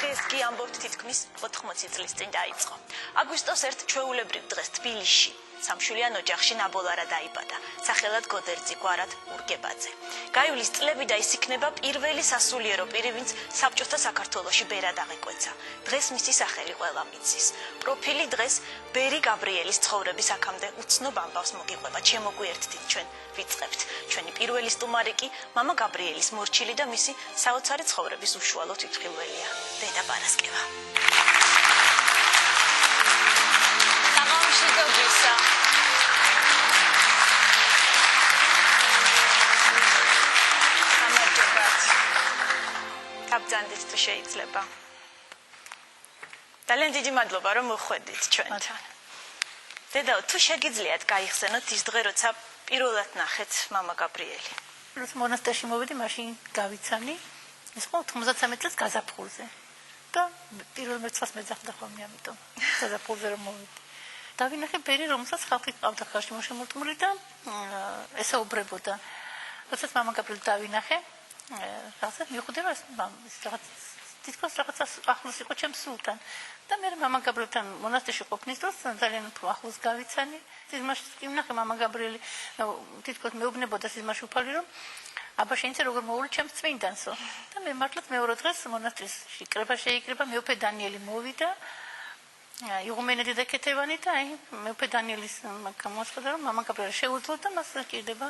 დღეს კი ამბობთ თითქმის 80 წლის წინ დაიწყო. აგვისტოს 1 ჩვეულებრივ დღეს თბილისში სამშვილიან ოჯახში ნაბოლარა დაიბადა, სახელად გოდერძი, გვარად ურგებაძე. გაივლის წლები და ის იქნება პირველი სასულიერო პირი, ვინც საბჭოთა საქართველოში ბერად აღიკვეცა. დღეს მისი სახელი ყველამ იცის. პროფილი დღეს ბერი გაბრიელის ცხოვრების აქამდე უცნობ ამბავს მოგიყვება. შემოგვიერთდით ჩვენ ვიწყებთ. ჩვენი პირველი სტუმარი კი მამა გაბრიელის მორჩილი და მისი საოცარი ცხოვრების უშუალო თვითმხილველია, დედა პარასკევა. გამომშვიდობისა. გამარჯობათ. გაბრძანდით თუ შეიძლება. ძალიან დიდი მადლობა რომ მოხვედით ჩვენთან. დედაო, თუ შეგიძლიათ გაიხსენოთ ის დღე, როცა პირველად ნახეთ მამა გაბრიელი. როცა მონასტერში მოვედი, მაშინ გავიცანი, ის ხო 93 წელს გაზაფხულზე. და პირველ მერცხლს მეძახდა ხოლმე, ამიტომ გაზაფხულზე რომ მოვედი. დავინახე ბერი, რომელსაც ხალხი ყავდა ხარში შემოწმული და ესაუბრებოდა. როდესაც მამა გაბრიელი დავინახე, რაღაცა მიხვდება რაღაც თითქოს რაღაცა ახლოს იყო ჩემს სულთან. და მე მამა გაბრიელთან მონასტერში ყოფნის დროს ძალიან ახლოს გავიცანი. სიზმარში კი ვნახე მამა გაბრიელი, თითქოს მეუბნებოდა სიზმარში უფალი, რომ აბა შეიძლება როგორ მოვული ჩემს წმინდანსო. და მე მართლაც მეორე დღეს მონასტერში კრება შეიკრება, მეუფე დანიელი მოვიდა. იღუმენე და კეთევანი და აი მეუფე დანიელის გამოსწოდა, რომ მამა გაბრიელი შეუძლო და მას ჭირდება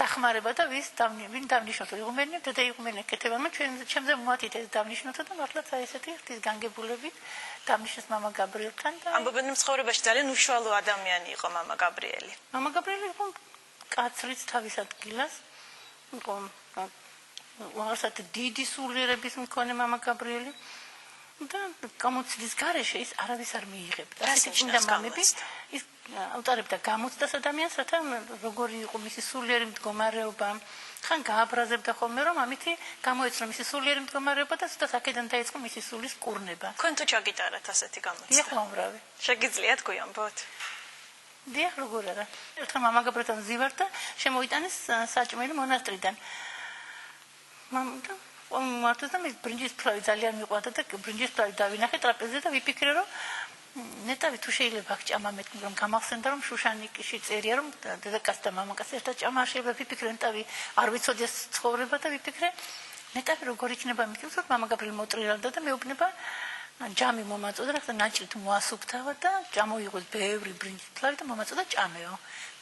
დახმარება და ვინ დავნიშნოთ იღუმენე და იღუმენე კეთევანმა ჩემზე მოათით ეს დავნიშნოთ და მართლაც აი ესეთი ხის განგებულებით დავნიშნეს მამა გაბრიელთან და ამბობენ რომ ცხოვრებაში ძალიან უშუალო ადამიანი იყო მამა გაბრიელი. მამა გაბრიელი იყო კაცრიც თავის ადგილას, იყო უაღრესად დიდი სულიერების მქონე მამა გაბრიელი. და გამოცდის გარეშე ის არავის არ მიიღებდა. ასეთი წმინდა მამები ის ავტარებდა გამოცდას ადამიანს, რათა როგორი იყო მისი სულიერი მდგომარეობა. ხან გააბრაზებდა ხოლმე, რომ ამითი გამოეცნო მისი სულიერი მდგომარეობა და სიტყვას აქედან დაიწყო მისი სულის კურნება. თქვენ თუ ჩაგიტარათ ასეთი გამოცდა? დიახ, უამრავი. შეგიძლიათ გვიამბოთ? დიახ, როგორ არა. ერთხელ მამა გაბრიელთან ვზივარ და შემოიტანეს საჭმელი მონასტრიდან. მარტო და მე ბრინჯის ფრავი ძალიან მიყვარდა და ბრინჯის ფრავი დავინახე ტრაპეზზე და ვიფიქრე, რომ ნეტავი თუ შეიძლება აღჭამა მე რომ გამახსენდა, რომ შუშანიკში წერია, რომ დედაკაც და მამაკაც ერთად ჭამა შეიძლება. ვიფიქრე ნეტავი არ ვიცოდი ეს ცხოვრება და ვიფიქრე ნეტავი როგორ იქნება მithilsot მამა გაბრიელი მოტრიალდა და მეუბნება ჯამი მომაწოდა, რა თქმა უნდა ნაჭრით მოასუფთავა და ჭამოიღოს ბევრი ბრინჯის ფრავი და მომაწოდა ჭამეო.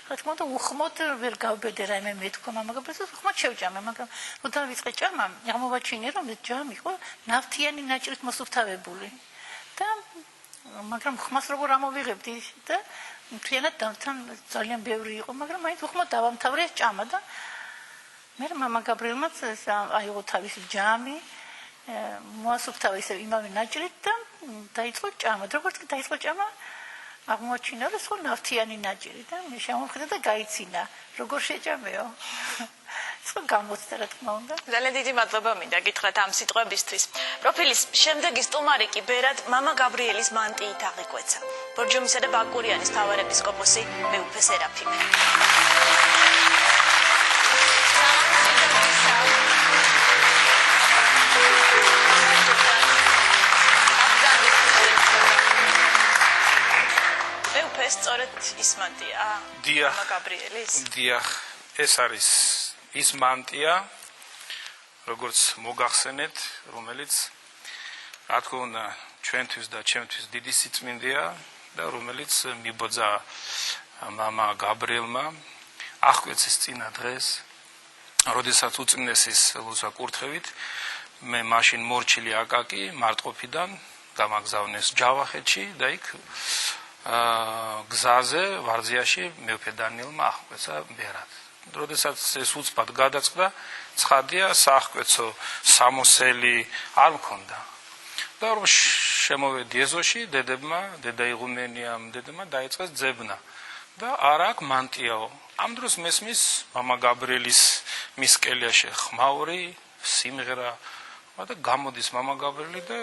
რა თქმა უნდა უხმოდ ვერ გავბედე რაიმე მე თქვა მამა გაბრიელს, უხმოდ შევჭამე, მაგრამ რო დავიწყე ჭამა, აღმოვაჩინე რომ ეს ჯამი იყო ნავთიანი ნაჭრით მოსუფთავებული. და მაგრამ ხმას როგორ ამოვიღებდი და მთლიანად თან ძალიან ბევრი იყო, მაგრამ მაინც უხმოდ დავამთავრე ეს ჭამა და მე მამა გაბრიელმაც აიღო თავისი ჯამი, მოასუფთავა ისე იმავე ნაჭრით და დაიწყო ჭამა. როგორც კი დაიწყო ჭამა, აღმოაჩინა რომ ეს ნავთიანი ნაჭრი და მე შემოვხედა და გაიცინა როგორ შეჭამეო. ხო გამოცდა რა თქმა უნდა. ძალიან დიდი მადლობა მინდა გითხრათ ამ სიტყვებისთვის. პროფილის შემდეგი სტუმარი კი ბერად მამა გაბრიელის მანტიით აღიკვეცა. ბორჯომისა და ბაკურიანის მთავარეპისკოპოსი მეუფე სერაფიმე. მეუფე სწორედ ის მანტია მამა გაბრიელის? დიახ, ეს არის ის მანტია, როგორც მოგახსენეთ, რომელიც რა თქმა უნდა ჩვენთვის და ჩემთვის დიდი სიწმინდეა და რომელიც მიბოძა მამა გაბრიელმა აღკვეცის წინა დღეს, როდესაც უწმინდესის ლოცვა კურთხევით მე მაშინ მორჩილი აკაკი მარტყოფიდან გამაგზავნეს ჯავახეთში და იქ გზაზე ვარძიაში მეუფე დანიელმა აღკვეცა ბერად. როდესაც ეს უცბად გადაწყდა, ცხადია სააღკვეცო სამოსელი არ მქონდა. და რომ შემოვედი ეზოში, დედა იღუმენიამ დედმა დაიწყეს ძებნა და არ აქვს მანტიაო. ამ დროს მესმის მამა გაბრიელის მისკელიაში ხმაური, სიმღერა და გამოდის მამა გაბრიელი და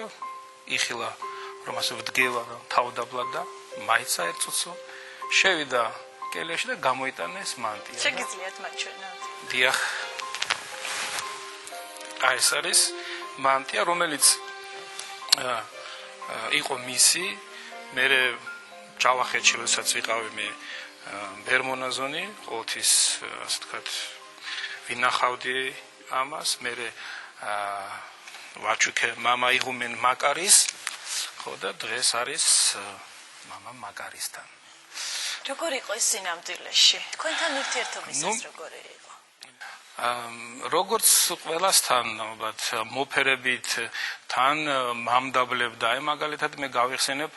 იხილა რომ ასე ვდგევა თავდაბლად და მაიცა ერწუცო, შევიდა კელიაში და გამოიტანა ეს მანტია. შეგიძლიათ მაჩვენოთ? დიახ. აი ეს არის მანტია, რომელიც იყო მისი მე ჯავახეთში როდესაც ვიყავი მე ბერმონაზონი ყოველთვის ასე ვთქვათ ვინახავდი ამას მე ვაჩუქე мама იღუმენ მაკარის ხო და დღეს არის мама მაკარისთან როგორ იყო ეს სინამდვილეში თქვენთან ურთიერთობისას როგორი იყო როგორც ყველასთან ალბათ მოფერებით თან მამდაბლებდა აი მაგალითად მე გავიხსენებ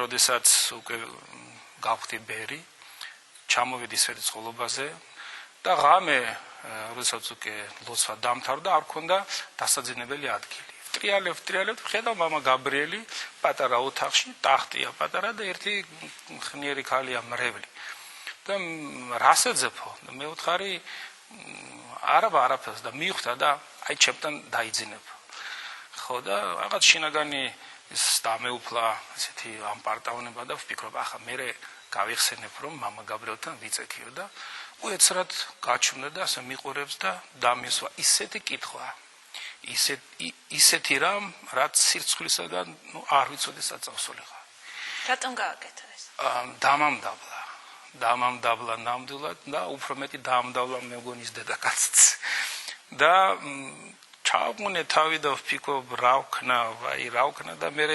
როდესაც უკვე გავხდი ბერი ჩამოვედი სვეტიცხოვლობაზე და ღამე როდესაც უკვე ლოცვა დამთავრდა არ მქონდა დასაძინებელი ადგილი ვტრიალებ ხედავ мама გაბრიელი პატარა ოთახში ტახტია პატარა და ერთი ხნიერი ქალია მრევლი და რას ეძებო და მე ვთხარი არაფერს და მიხვდა და აი ჩემთან დაიძინებ ხო და რაღაც შინაგანი ის დამეუფლა ესეთი ამ პარტაუნება და ვფიქრობ ახლა მე გავიხსენებ რომ мама გაბრიელთან ვიწექიო და უეცრად გაჩვენდა და ასე მიყურებს და დამისვა ისეთი კითხვა ისეთი რამ რაც სირცხლისაგან არ ვიცოდი საწავსოლი ხარ რატომ გააკეთა ეს დამამდაბლა ნამდვილად და უფრო მეტი დამამდაბლა მეგონის დედაკაციც და ჩავმონე თავი და ვფიქრობ რა ვქნა და მე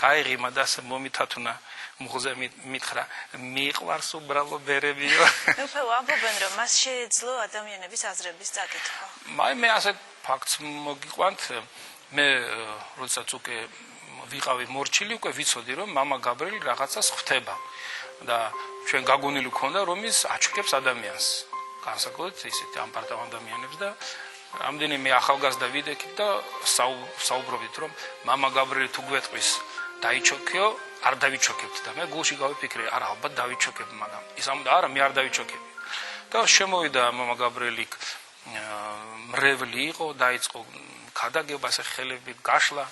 გაიღიმა და ასე მომითათუნა მუხზე მითხრა მიყვარს უბრალო ბერებიო ნუ ვამბობენ რომ მას შეეძლო ადამიანების აზრების წაკითხვა მე ასე ფაქტს მოგიყვანთ მე როდესაც უკვე ვიყავი მორჩილი უკვე ვიცოდი რომ мама გაბრიელი რაღაცას ხვდება და ჩვენ გაგონილი ქონდა რომ ის აჩუქებს ადამიანს განსაკუთრებით ისეთი ამ პარტავ ადამიანებს და ამდენიმე ახალგაზრდა ვიდექით და საუბრობთ რომ мама გაბრიელი თუ გვეტყვის დაიჩოქიო არ დავიჩოქებთ და მე გულში გავიფიქრე არა ალბათ დავიჩოქებ მაგრამ ის ამდა არა მე არ დავიჩოქები და შემოვიდა мама გაბრიელი მრევლი იყო დაიწყო ქადაგება ასე ხელებით გაშლა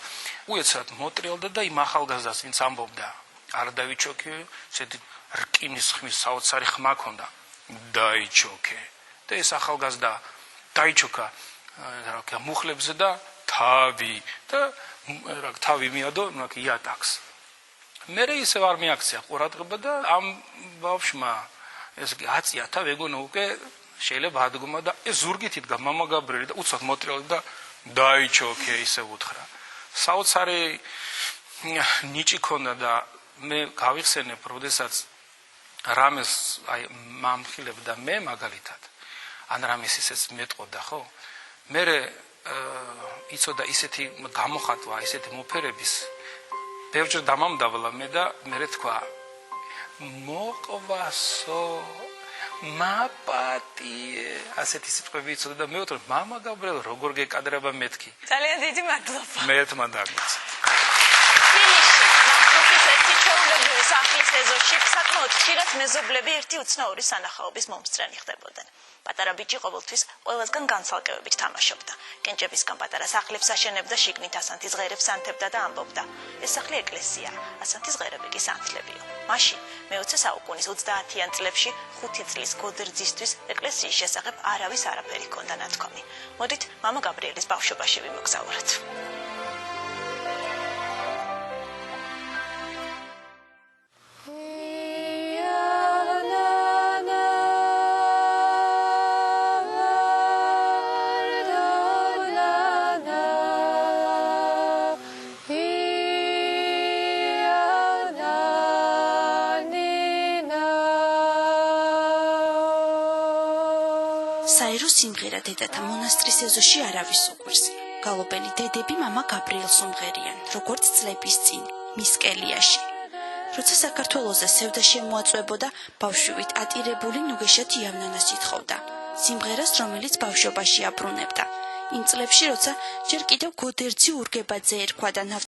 უეცრად მოტრიალდა და იმ ახალგაზრდას ვინც ამბობდა არ დავიჩოქე ესეთი რკინის ხმის საოცარი ხმა ქონდა დაიჩოქე და ეს ახალგაზრდა დაიჩოქა რა მუხლებზე და თავი მიადო იატაკს მე ისევ არ მიაქცია ყურადღება და ამ ბავშვმა ეს აწია თავი ეგონა უკვე შეიძლება ადგომა და ეს ზურგით იდგა мама გაბრიელი და უცბად მოტრიალდა და დაიჩოქე ისე უთხრა საოცარი ნიჭი ქონდა და მე გავიხსენებ როდესაც რამეს აი მამხილებდა მე მაგალითად ან რამეს ისეც მეტყოდა ხო მე იცოდა ისეთი გამოხატვა ისეთი მოფერების ბევრჯერ დამამდაბლა მე და მე თქვა მოყვასო მაპატიე ასეთი სიტყვები იცოდა და მე ვთქვი мама გაბრიელ როგორ გეკადრება მეთქი ძალიან დიდი მადლობა მე ერთმა დაგვიცა სახლის ეზოში საკმაოდ ხშირად მეზობლები ერთი უცნაური სანახაობის მომსწრენი ხდებოდნენ. პატარა ბიჭი ყოველთვის ყველასგან განცალკევებით თამაშობდა. კენჭებისგან პატარა სახლებს აშენებდა, შიგნით ასანთის ღერებს ანთებდა და ამბობდა: ეს სახლი ეკლესიაა, ასანთის ღერები კი სანთლებიო. მაშინ მე-20 საუკუნის 30-იან წლებში 5 წლის გოდერძისთვის ეკლესიის შესახებ არავის არაფერი ჰქონდა ნათქვამი. მოდით мама გაბრიელის ბავშვობაში ვიმოგზაუროთ. საერო სიმღერა დედათა მონასტრის ეზოში არავის უყვარს. გალობელი დედები мама გაბრიელს უმღერიან, როგორც წლების წინ, მის კელიაში. როცა საქართველოზე სევდა შემოაწვებოდა, ბავშვივით ატირებული ნუგეშად იავნანას ითხოვდა. სიმღერას, რომელიც ბავშვობაში აბრუნებდა. იმ წლებში, როცა ჯერ კიდევ გოდერძი ურგებაძე ერქვა და